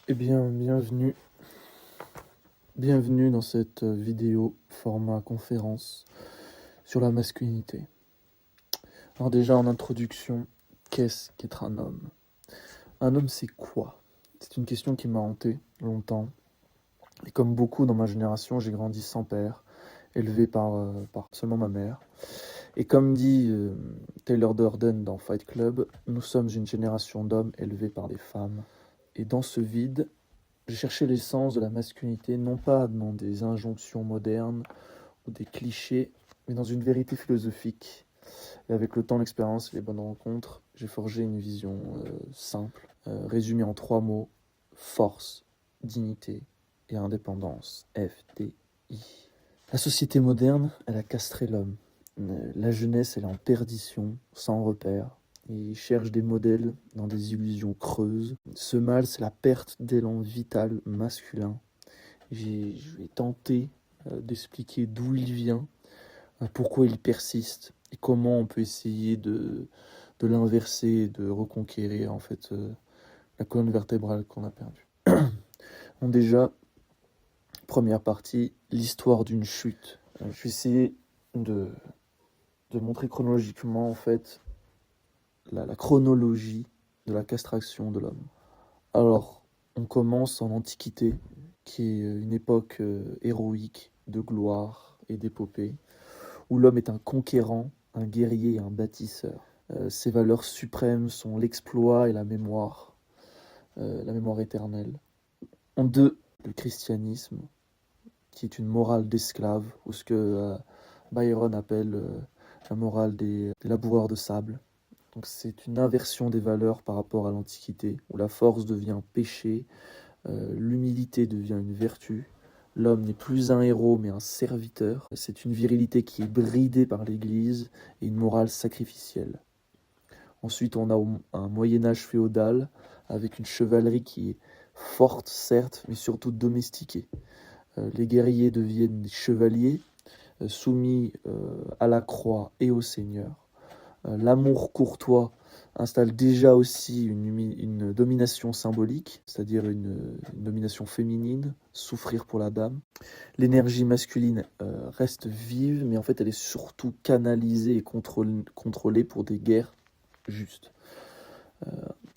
Eh bien, bienvenue dans cette vidéo format conférence sur la masculinité. Alors déjà en introduction, qu'est-ce qu'être un homme? Un homme, c'est quoi? C'est une question qui m'a hanté longtemps. Et comme beaucoup dans ma génération, j'ai grandi sans père, élevé par seulement ma mère. Et comme dit Taylor Durden dans Fight Club, nous sommes une génération d'hommes élevés par des femmes. Et dans ce vide, j'ai cherché l'essence de la masculinité, non pas dans des injonctions modernes ou des clichés, mais dans une vérité philosophique. Et avec le temps, l'expérience et les bonnes rencontres, j'ai forgé une vision simple, résumée en 3 mots: force, dignité et indépendance. FDI. La société moderne, elle a castré l'homme. La jeunesse, elle est en perdition, sans repère. Il cherche des modèles dans des illusions creuses. Ce mal, c'est la perte d'élan vital masculin. Je vais tenter d'expliquer d'où il vient, pourquoi il persiste et comment on peut essayer de l'inverser, de reconquérir en fait la colonne vertébrale qu'on a perdue. Donc déjà, première partie, l'histoire d'une chute. Je vais essayer de montrer chronologiquement en fait la chronologie de la castration de l'homme. Alors, on commence en Antiquité, qui est une époque héroïque de gloire et d'épopée, où l'homme est un conquérant, un guerrier et un bâtisseur. Ses valeurs suprêmes sont l'exploit et la mémoire éternelle. En deux, le christianisme, qui est une morale d'esclave, ou ce que Byron appelle la morale des laboureurs de sable. Donc c'est une inversion des valeurs par rapport à l'Antiquité, où la force devient péché, l'humilité devient une vertu. L'homme n'est plus un héros mais un serviteur. C'est une virilité qui est bridée par l'Église et une morale sacrificielle. Ensuite, on a un Moyen-Âge féodal avec une chevalerie qui est forte, certes, mais surtout domestiquée. Les guerriers deviennent des chevaliers, soumis à la croix et au seigneur. L'amour courtois installe déjà aussi une domination symbolique, c'est-à-dire une domination féminine, souffrir pour la dame. L'énergie masculine reste vive, mais en fait elle est surtout canalisée et contrôlée pour des guerres justes.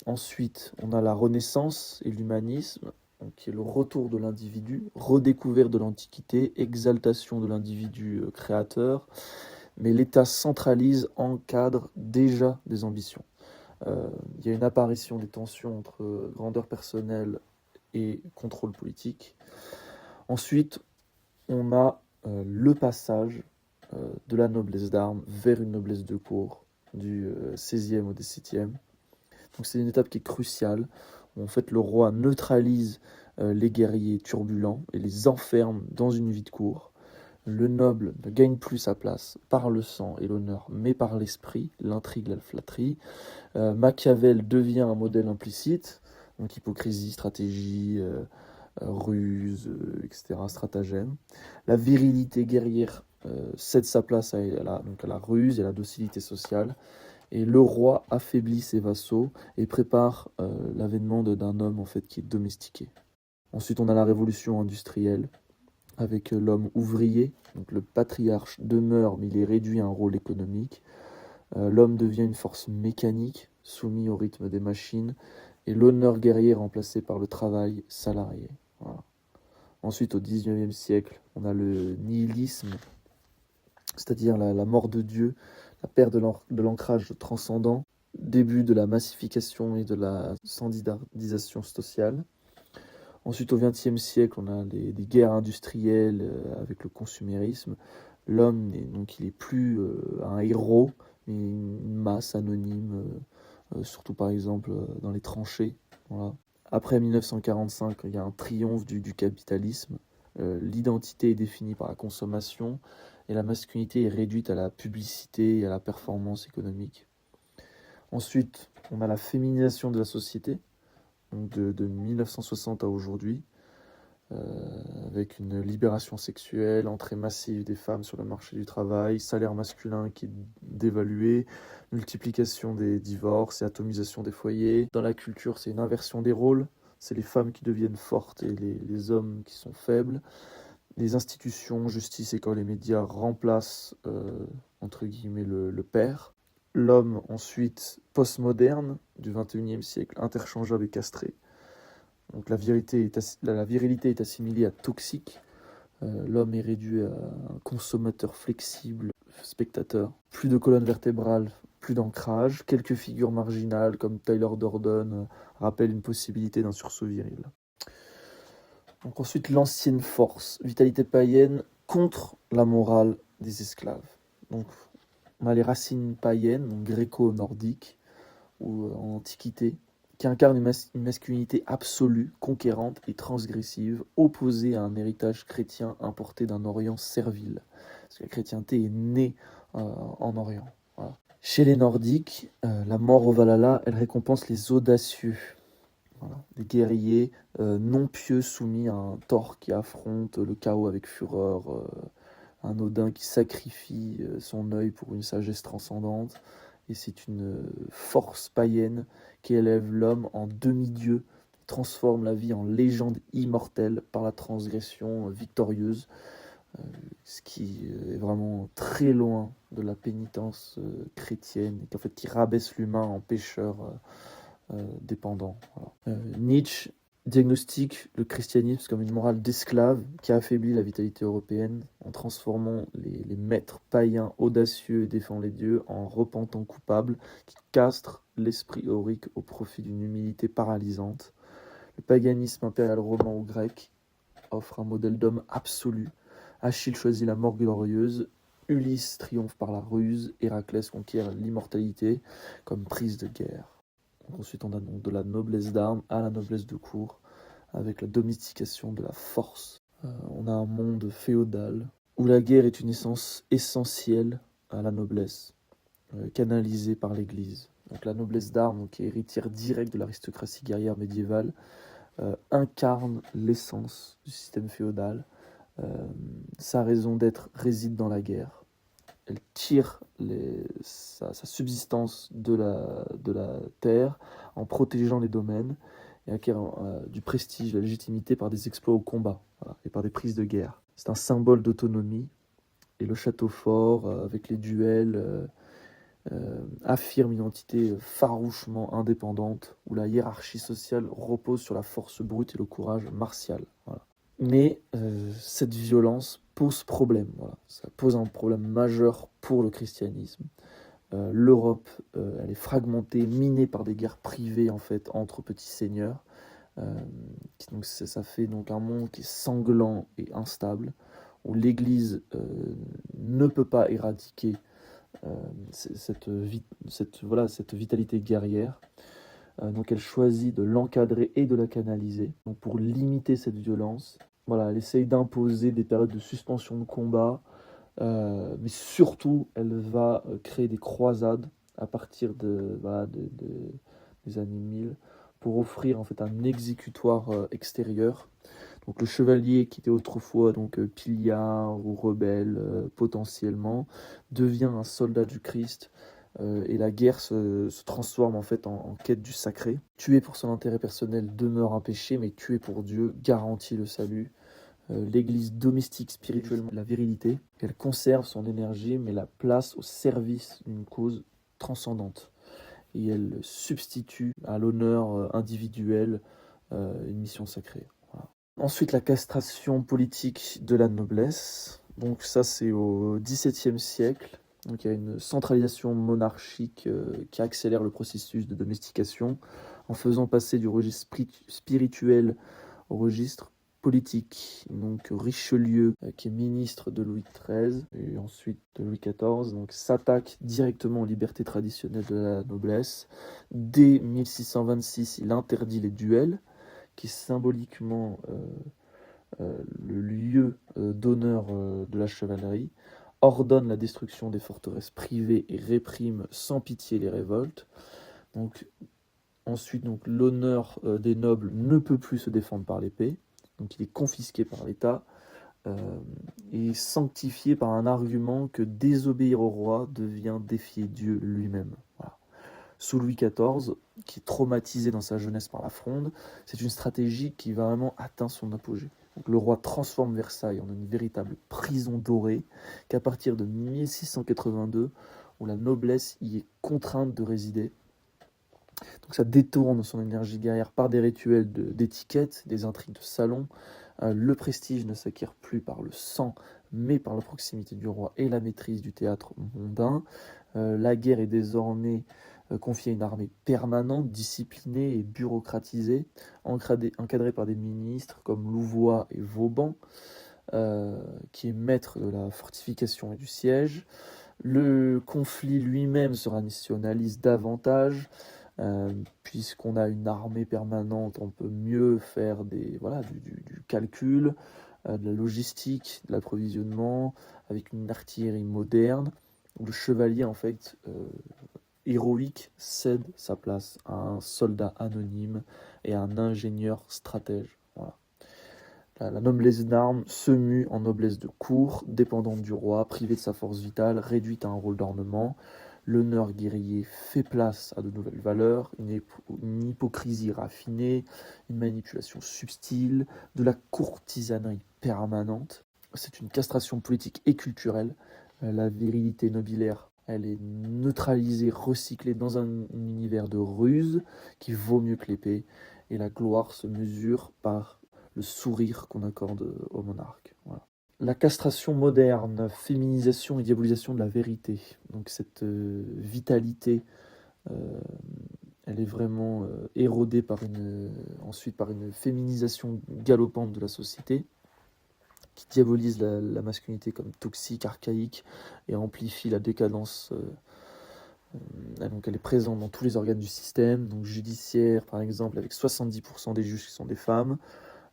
Ensuite, on a la Renaissance et l'humanisme, qui est le retour de l'individu, redécouverte de l'Antiquité, exaltation de l'individu créateur, mais l'État centralise, encadre déjà des ambitions. Il y a une apparition des tensions entre grandeur personnelle et contrôle politique. Ensuite, on a le passage de la noblesse d'armes vers une noblesse de cour du XVIe au XVIIe. Donc c'est une étape qui est cruciale, où en fait le roi neutralise les guerriers turbulents et les enferme dans une vie de cour. Le noble ne gagne plus sa place par le sang et l'honneur, mais par l'esprit, l'intrigue, la flatterie. Machiavel devient un modèle implicite, donc hypocrisie, stratégie, ruse, etc., stratagème. La virilité guerrière cède sa place donc à la ruse et à la docilité sociale. Et le roi affaiblit ses vassaux et prépare l'avènement d'un homme en fait qui est domestiqué. Ensuite, on a la révolution industrielle avec l'homme ouvrier. Donc le patriarche demeure, mais il est réduit à un rôle économique. L'homme devient une force mécanique, soumis au rythme des machines, et l'honneur guerrier remplacé par le travail salarié. Voilà. Ensuite, au XIXe siècle, on a le nihilisme, c'est-à-dire la mort de Dieu, la perte de l'ancrage transcendant, début de la massification et de la standardisation sociale. Ensuite, au XXe siècle, on a des guerres industrielles avec le consumérisme. L'homme, donc, il n'est plus un héros, mais une masse anonyme, surtout par exemple dans les tranchées. Voilà. Après 1945, il y a un triomphe du capitalisme. L'identité est définie par la consommation et la masculinité est réduite à la publicité et à la performance économique. Ensuite, on a la féminisation de la société, donc de 1960 à aujourd'hui, avec une libération sexuelle, entrée massive des femmes sur le marché du travail, salaire masculin qui est dévalué, multiplication des divorces et atomisation des foyers. Dans la culture, c'est une inversion des rôles, c'est les femmes qui deviennent fortes et les hommes qui sont faibles. Les institutions, justice, école et médias remplacent, entre guillemets, le père. L'homme, ensuite, postmoderne, du XXIe siècle, interchangeable et castré. Donc la virilité est assimilée à toxique. L'homme est réduit à un consommateur flexible, spectateur. Plus de colonne vertébrale, plus d'ancrage. Quelques figures marginales, comme Tyler Durden, rappellent une possibilité d'un sursaut viril. Donc ensuite, l'ancienne force, vitalité païenne contre la morale des esclaves. Donc on a les racines païennes, donc gréco-nordiques, ou en Antiquité, qui incarnent une masculinité absolue, conquérante et transgressive, opposée à un héritage chrétien importé d'un Orient servile. Parce que la chrétienté est née en Orient. Voilà. Chez les Nordiques, la mort au Valhalla, elle récompense les audacieux. Voilà. Des guerriers non pieux soumis à un Thor qui affronte le chaos avec fureur, un Odin qui sacrifie son œil pour une sagesse transcendante. Et c'est une force païenne qui élève l'homme en demi-dieu, transforme la vie en légende immortelle par la transgression victorieuse, ce qui est vraiment très loin de la pénitence chrétienne, et qui rabaisse l'humain en pécheur dépendant. Voilà. Nietzsche diagnostique le christianisme comme une morale d'esclave qui affaiblit la vitalité européenne en transformant les maîtres païens audacieux et défendant les dieux en repentants coupables qui castrent l'esprit héroïque au profit d'une humilité paralysante. Le paganisme impérial romain ou grec offre un modèle d'homme absolu. Achille choisit la mort glorieuse, Ulysse triomphe par la ruse, Héraclès conquiert l'immortalité comme prise de guerre. Ensuite, on a donc de la noblesse d'armes à la noblesse de cour, avec la domestication de la force. On a un monde féodal où la guerre est une essence essentielle à la noblesse, canalisée par l'Église. Donc la noblesse d'armes, qui est héritière directe de l'aristocratie guerrière médiévale, incarne l'essence du système féodal. Sa raison d'être réside dans la guerre. Elle tire sa subsistance de la terre en protégeant les domaines et acquiert du prestige, la légitimité par des exploits au combat, voilà, et par des prises de guerre. C'est un symbole d'autonomie et le château fort, avec les duels, affirme une entité farouchement indépendante où la hiérarchie sociale repose sur la force brute et le courage martial. Voilà. Mais cette violence pose problème. Voilà. Ça pose un problème majeur pour le christianisme. L'Europe, elle est fragmentée, minée par des guerres privées en fait entre petits seigneurs. Donc ça fait donc un monde qui est sanglant et instable, où l'Église ne peut pas éradiquer cette vitalité guerrière. Donc elle choisit de l'encadrer et de la canaliser. Donc pour limiter cette violence, voilà, elle essaye d'imposer des périodes de suspension de combat, mais surtout elle va créer des croisades à partir des années 1000 pour offrir en fait un exécutoire extérieur. Donc le chevalier qui était autrefois donc piliard ou rebelle potentiellement devient un soldat du Christ. Et la guerre se transforme en fait en quête du sacré. Tuer pour son intérêt personnel demeure un péché, mais tuer pour Dieu garantit le salut. L'Église domestique spirituellement la virilité. Elle conserve son énergie, mais la place au service d'une cause transcendante. Et elle substitue à l'honneur individuel une mission sacrée. Voilà. Ensuite, la castration politique de la noblesse. Donc ça, c'est au XVIIe siècle. Donc il y a une centralisation monarchique qui accélère le processus de domestication en faisant passer du registre spirituel au registre politique. Donc Richelieu, qui est ministre de Louis XIII et ensuite de Louis XIV, donc s'attaque directement aux libertés traditionnelles de la noblesse. Dès 1626, il interdit les duels, qui est symboliquement le lieu d'honneur de la chevalerie, ordonne la destruction des forteresses privées et réprime sans pitié les révoltes. Donc, ensuite, l'honneur des nobles ne peut plus se défendre par l'épée, donc il est confisqué par l'État et sanctifié par un argument que désobéir au roi devient défier Dieu lui-même. Voilà. sous Louis XIV, qui est traumatisé dans sa jeunesse par la Fronde. C'est une stratégie qui va vraiment atteindre son apogée. Donc, le roi transforme Versailles en une véritable prison dorée, qu'à partir de 1682, où la noblesse y est contrainte de résider. Donc ça détourne son énergie guerrière par des rituels d'étiquette, des intrigues de salon. Le prestige ne s'acquiert plus par le sang, mais par la proximité du roi et la maîtrise du théâtre mondain. La guerre est désormais confiée à une armée permanente, disciplinée et bureaucratisée, encadrée par des ministres comme Louvois et Vauban, qui est maître de la fortification et du siège. Le conflit lui-même se rationalise davantage, puisqu'on a une armée permanente, on peut mieux faire du calcul, de la logistique, de l'approvisionnement, avec une artillerie moderne, où le chevalier, en fait, héroïque, cède sa place à un soldat anonyme et à un ingénieur stratège. Voilà. La noblesse d'armes se mue en noblesse de cour, dépendante du roi, privée de sa force vitale, réduite à un rôle d'ornement. L'honneur guerrier fait place à de nouvelles valeurs, une hypocrisie raffinée, une manipulation subtile, de la courtisanerie permanente. C'est une castration politique et culturelle. La virilité nobiliaire, elle est neutralisée, recyclée dans un univers de ruse qui vaut mieux que l'épée. Et la gloire se mesure par le sourire qu'on accorde au monarque. Voilà. La castration moderne, féminisation et diabolisation de la vérité. Donc cette vitalité, elle est vraiment érodée ensuite par une féminisation galopante de la société, qui diabolise la masculinité comme toxique, archaïque, et amplifie la décadence. Donc elle est présente dans tous les organes du système, donc judiciaire par exemple, avec 70% des juges qui sont des femmes.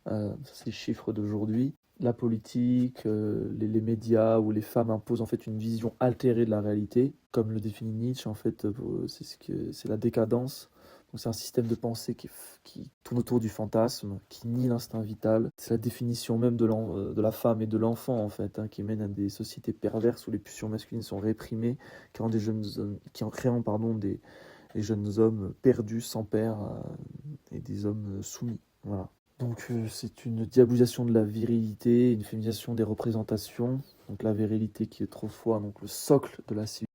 C'est les chiffres d'aujourd'hui. La politique, les médias, où les femmes imposent en fait une vision altérée de la réalité, comme le définit Nietzsche, en fait, c'est la décadence. Donc c'est un système de pensée qui tourne autour du fantasme, qui nie l'instinct vital. C'est la définition même de la femme et de l'enfant, en fait, qui mène à des sociétés perverses où les pulsions masculines sont réprimées, en créant des jeunes hommes perdus, sans père, et des hommes soumis. Voilà. Donc c'est une diabolisation de la virilité, une féminisation des représentations. Donc la virilité qui est autrefois donc le socle de la civilisation.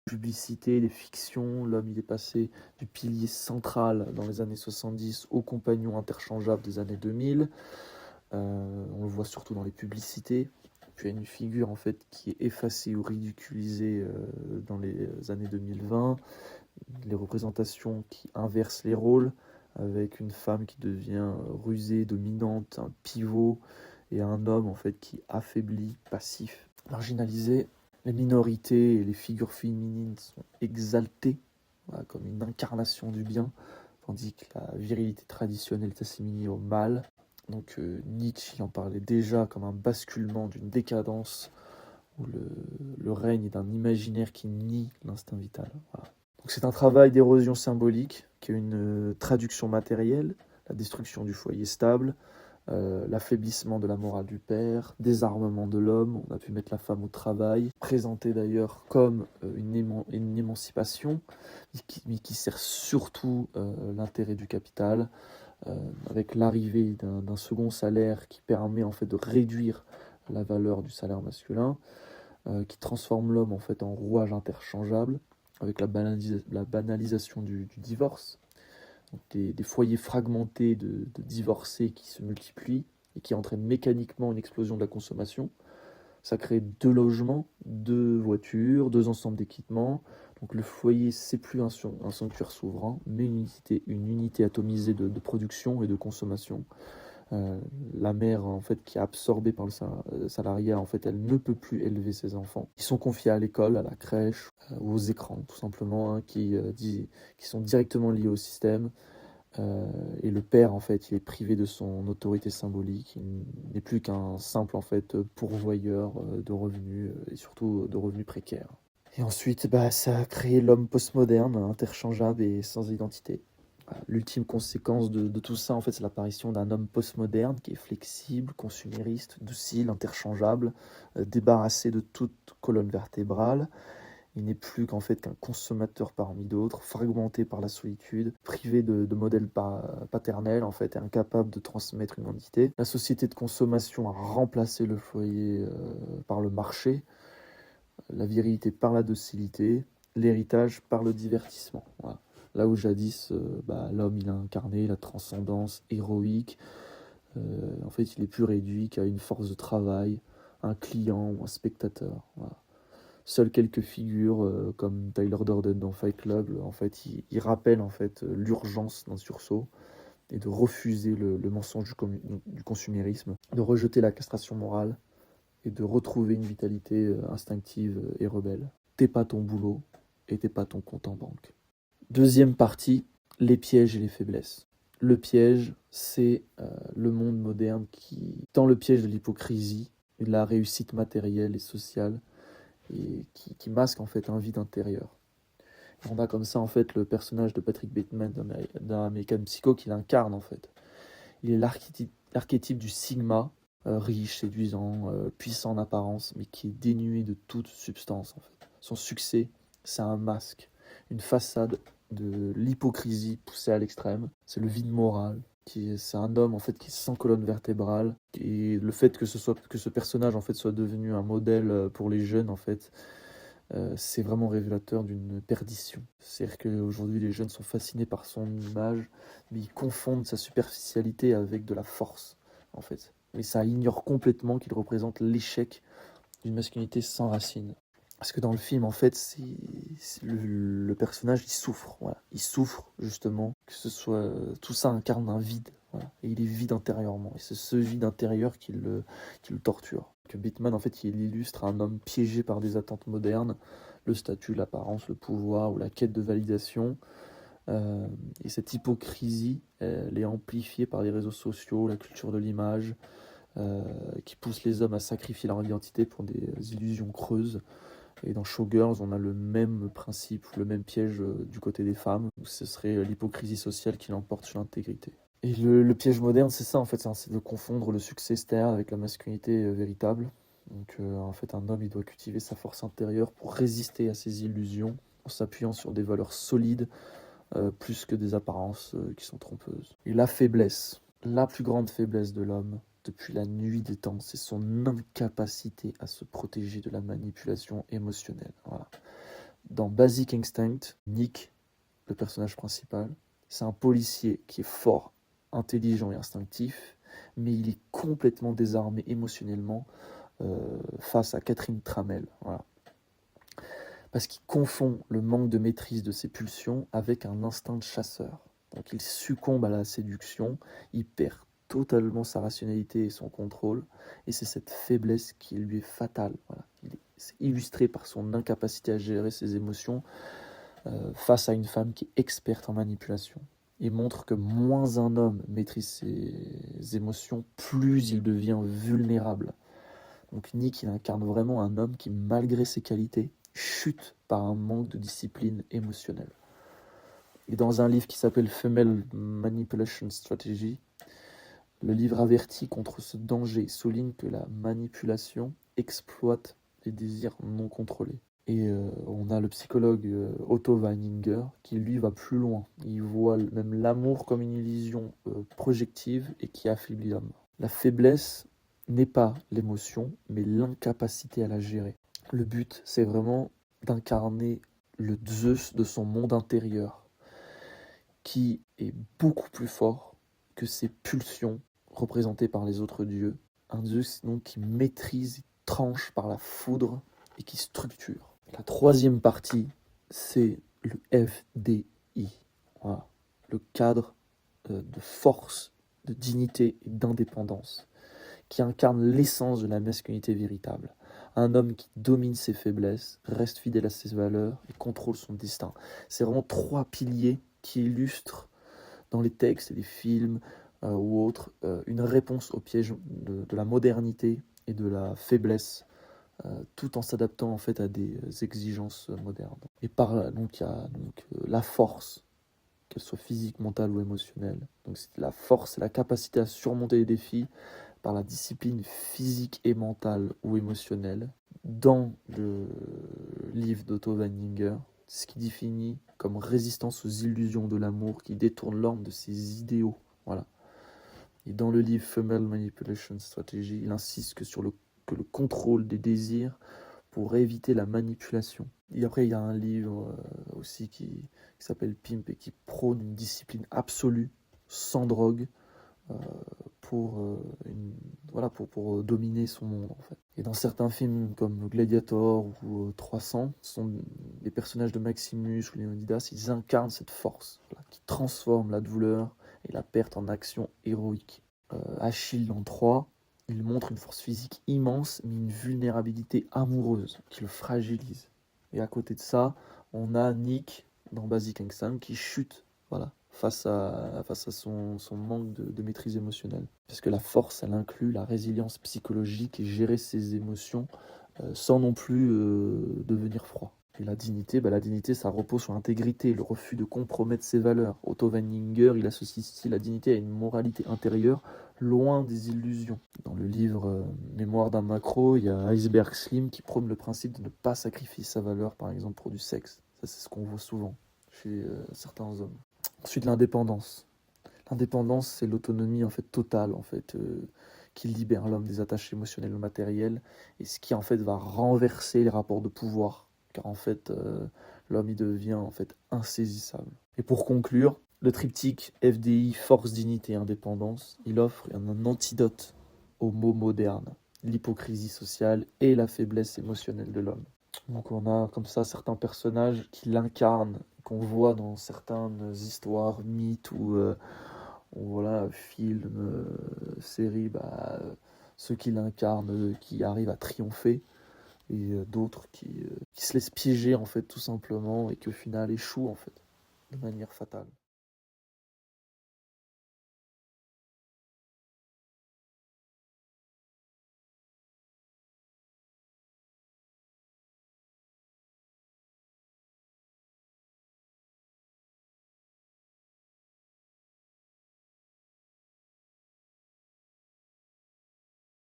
Publicité, les fictions, l'homme il est passé du pilier central dans les années 70 au compagnon interchangeable des années 2000. On le voit surtout dans les publicités. Puis il y a une figure en fait qui est effacée ou ridiculisée dans les années 2020. Les représentations qui inversent les rôles, avec une femme qui devient rusée, dominante, un pivot, et un homme en fait qui affaiblit, passif, marginalisé. Les minorités et les figures féminines sont exaltées, voilà, comme une incarnation du bien, tandis que la virilité traditionnelle est assimilée au mal. Donc Nietzsche en parlait déjà comme un basculement d'une décadence où le règne d'un imaginaire qui nie l'instinct vital. Voilà. Donc c'est un travail d'érosion symbolique qui a une traduction matérielle, la destruction du foyer stable, l'affaiblissement de la morale du père, désarmement de l'homme, on a pu mettre la femme au travail, présentée d'ailleurs comme une émancipation, mais qui sert surtout l'intérêt du capital, avec l'arrivée d'un second salaire qui permet en fait de réduire la valeur du salaire masculin, qui transforme l'homme en fait en rouage interchangeable, avec la banalisation du divorce, donc des foyers fragmentés de divorcés qui se multiplient et qui entraînent mécaniquement une explosion de la consommation. Ça crée 2 logements, 2 voitures, 2 ensembles d'équipements. Donc le foyer, c'est plus un sanctuaire souverain, mais une unité atomisée de production et de consommation. La mère en fait qui est absorbée par le salariat, en fait elle ne peut plus élever ses enfants. Ils sont confiés à l'école, à la crèche, ou aux écrans tout simplement, qui sont directement liés au système. Et le père en fait il est privé de son autorité symbolique, il n'est plus qu'un simple en fait pourvoyeur de revenus, et surtout de revenus précaires. Et ensuite ça a créé l'homme postmoderne, interchangeable et sans identité. Voilà. L'ultime conséquence de tout ça, en fait, c'est l'apparition d'un homme postmoderne qui est flexible, consumériste, docile, interchangeable, débarrassé de toute colonne vertébrale. Il n'est plus qu'en fait qu'un consommateur parmi d'autres, fragmenté par la solitude, privé de modèles paternels, en fait, et incapable de transmettre une identité. La société de consommation a remplacé le foyer par le marché, la virilité par la docilité, l'héritage par le divertissement. Voilà. Là où jadis, l'homme il a incarné la transcendance héroïque, en fait il est plus réduit qu'à une force de travail, un client ou un spectateur. Voilà. Seules quelques figures comme Tyler Durden dans Fight Club, en fait, il rappelle en fait l'urgence d'un sursaut et de refuser le mensonge du consumérisme, de rejeter la castration morale et de retrouver une vitalité instinctive et rebelle. T'es pas ton boulot et t'es pas ton compte en banque. Deuxième partie, les pièges et les faiblesses. Le piège, c'est le monde moderne qui tend le piège de l'hypocrisie, de la réussite matérielle et sociale, et qui masque en fait un vide intérieur. Et on a comme ça en fait le personnage de Patrick Bateman dans American Psycho qu'il incarne en fait. Il est l'archétype du Sigma, riche, séduisant, puissant en apparence, mais qui est dénué de toute substance en fait. Son succès, c'est un masque, une façade de l'hypocrisie poussée à l'extrême. C'est le vide moral. C'est un homme en fait qui est sans colonne vertébrale, et le fait que ce personnage en fait soit devenu un modèle pour les jeunes en fait, c'est vraiment révélateur d'une perdition. C'est-à-dire qu'aujourd'hui les jeunes sont fascinés par son image, mais ils confondent sa superficialité avec de la force en fait. Mais ça ignore complètement qu'il représente l'échec d'une masculinité sans racines. Parce que dans le film, en fait, le personnage, il souffre. Voilà. Il souffre, justement, que ce soit... tout ça incarne un vide. Voilà. Et il est vide intérieurement. Et c'est ce vide intérieur qui le torture. Que Bateman, en fait, il illustre un homme piégé par des attentes modernes, le statut, l'apparence, le pouvoir ou la quête de validation. Et cette hypocrisie, elle est amplifiée par les réseaux sociaux, la culture de l'image, qui pousse les hommes à sacrifier leur identité pour des illusions creuses. Et dans Showgirls, on a le même principe, le même piège du côté des femmes, où ce serait l'hypocrisie sociale qui l'emporte sur l'intégrité. Et le piège moderne, c'est ça en fait, c'est de confondre le succès extérieur avec la masculinité véritable. Donc en fait, un homme, il doit cultiver sa force intérieure pour résister à ses illusions, en s'appuyant sur des valeurs solides, plus que des apparences qui sont trompeuses. Et la faiblesse, la plus grande faiblesse de l'homme, depuis la nuit des temps, c'est son incapacité à se protéger de la manipulation émotionnelle. Voilà. Dans Basic Instinct, Nick, le personnage principal, c'est un policier qui est fort, intelligent et instinctif, mais il est complètement désarmé émotionnellement face à Catherine Tramell. Voilà. Parce qu'il confond le manque de maîtrise de ses pulsions avec un instinct de chasseur. Donc il succombe à la séduction, il perd totalement sa rationalité et son contrôle, et c'est cette faiblesse qui lui est fatale. Voilà. C'est illustré par son incapacité à gérer ses émotions face à une femme qui est experte en manipulation. Il montre que moins un homme maîtrise ses émotions, plus il devient vulnérable. Donc Nick, il incarne vraiment un homme qui, malgré ses qualités, chute par un manque de discipline émotionnelle. Et dans un livre qui s'appelle Female Manipulation Strategy, le livre avertit contre ce danger et souligne que la manipulation exploite les désirs non contrôlés. Et on a le psychologue Otto Weininger qui lui va plus loin. Il voit même l'amour comme une illusion projective et qui affaiblit l'homme. La faiblesse n'est pas l'émotion, mais l'incapacité à la gérer. Le but, c'est vraiment d'incarner le Zeus de son monde intérieur, qui est beaucoup plus fort que ses pulsions représentées par les autres dieux. Un Zeus donc qui maîtrise, tranche par la foudre et qui structure. La troisième partie, c'est le FDI. Voilà. Le cadre de force, de dignité et d'indépendance, qui incarne l'essence de la masculinité véritable. Un homme qui domine ses faiblesses, reste fidèle à ses valeurs et contrôle son destin. C'est vraiment trois piliers qui illustrent dans les textes et les films ou autres une réponse au piège de la modernité et de la faiblesse, tout en s'adaptant en fait à des exigences modernes. Et donc il y a la force. qu'elle soit physique, mentale ou émotionnelle. Donc c'est la force et la capacité à surmonter les défis par la discipline physique et mentale ou émotionnelle. Dans le livre d'Otto Weininger, ce qui définit comme résistance aux illusions de l'amour qui détourne l'homme de ses idéaux. Voilà. Et dans le livre Female Manipulation Strategy, il insiste que le contrôle des désirs pour éviter la manipulation. Et après, il y a un livre aussi qui s'appelle Pimp et qui prône une discipline absolue, sans drogue, pour dominer son monde, en fait. Et dans certains films comme Gladiator ou 300, ce sont les personnages de Maximus ou Leonidas, ils incarnent cette force qui transforme la douleur et la perte en action héroïque. Achille dans 3, il montre une force physique immense, mais une vulnérabilité amoureuse qui le fragilise. Et à côté de ça, on a Nick dans Basic Instinct qui chute, face à son manque de maîtrise émotionnelle. Parce que la force, elle inclut la résilience psychologique et gérer ses émotions sans non plus devenir froid. Et la dignité, ça repose sur l'intégrité, le refus de compromettre ses valeurs. Otto Weininger, il associe ici la dignité à une moralité intérieure, loin des illusions. Dans le livre Mémoire d'un macro, il y a Iceberg Slim qui prône le principe de ne pas sacrifier sa valeur, par exemple pour du sexe. Ça, c'est ce qu'on voit souvent chez certains hommes. Ensuite, l'indépendance. L'indépendance, c'est l'autonomie totale qui libère l'homme des attaches émotionnelles ou matérielles et ce qui va renverser les rapports de pouvoir, car l'homme il devient insaisissable. Et pour conclure, le triptyque FDI, force, dignité, indépendance, il offre un antidote aux maux modernes, l'hypocrisie sociale et la faiblesse émotionnelle de l'homme. Donc on a comme ça certains personnages qui l'incarnent, qu'on voit dans certaines histoires, mythes ou films, séries, ceux qui l'incarnent, qui arrivent à triompher, et d'autres qui se laissent piéger tout simplement et qui au final échouent de manière fatale.